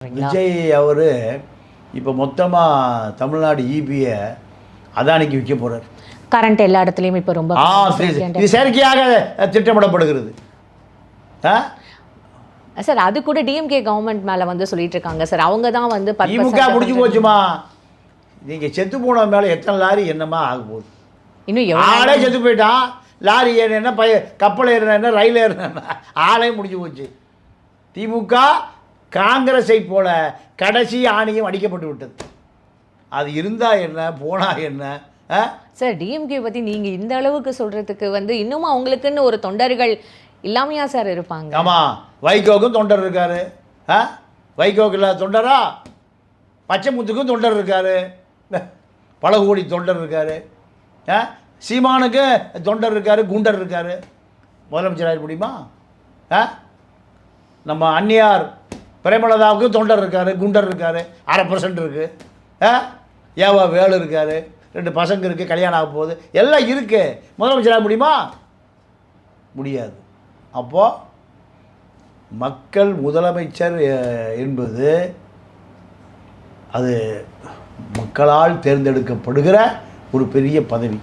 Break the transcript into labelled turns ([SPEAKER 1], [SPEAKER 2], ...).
[SPEAKER 1] விஜய் அவர் இப்போ மொத்தமாக தமிழ்நாடு ஈபியை அதானிக்கு விற்க போகிறார்.
[SPEAKER 2] கரண்ட் எல்லா இடத்துலையும் இப்போ ரொம்ப
[SPEAKER 1] இது செயற்கையாக திட்டமிடப்படுகிறது.
[SPEAKER 2] சார் அது கூட டிஎம்கே கவர்மெண்ட் மேலே வந்து சொல்லிட்டு இருக்காங்க சார். அவங்க தான் வந்து
[SPEAKER 1] திமுக முடிஞ்சு போச்சுமா. நீங்கள் செத்து போன மேலே எத்தனை லாரி என்னமா ஆக போகுது?
[SPEAKER 2] இன்னும்
[SPEAKER 1] ஆளே செத்து போயிட்டான். லாரி ஏறினா கப்பல் ஏறினா ரயில் ஏறினா ஆளே முடிஞ்சு போச்சு. திமுக காங்கிரஸை போல கடைசி ஆணையம் அடிக்கப்பட்டு விட்டது. அது இருந்தால் என்ன போனால் என்ன?
[SPEAKER 2] சார் டிஎம்கே பற்றி நீங்கள் இந்த அளவுக்கு சொல்கிறதுக்கு வந்து இன்னும் அவங்களுக்குன்னு ஒரு தொண்டர்கள் இல்லாமையா சார் இருப்பாங்க?
[SPEAKER 1] ஆமாம், வைகோவுக்கும் தொண்டர் இருக்கார். வைகோவுக்கு இல்லாத தொண்டரா? பச்சைமுத்துக்கும் தொண்டர் இருக்கார், பல கோடி தொண்டர் இருக்கார். சீமானுக்கு தொண்டர் இருக்கார், குண்டர் இருக்கார். முதலமைச்சர் ஆக முடியுமா? நம்ம அந்நியார் பிரேமலதாவுக்கு தொண்டர் இருக்கார், குண்டர் இருக்கார், 1/2% இருக்குது. ஏவா வேலு இருக்கார், 2 பசங்க இருக்குது, கல்யாணம் ஆக போகுது, எல்லாம் இருக்குது. முதலமைச்சர் ஆக முடியுமா? முடியாது. அப்போது மக்கள் முதலமைச்சர் என்பது அது மக்களால் தேர்ந்தெடுக்கப்படுகிற ஒரு பெரிய பதவி.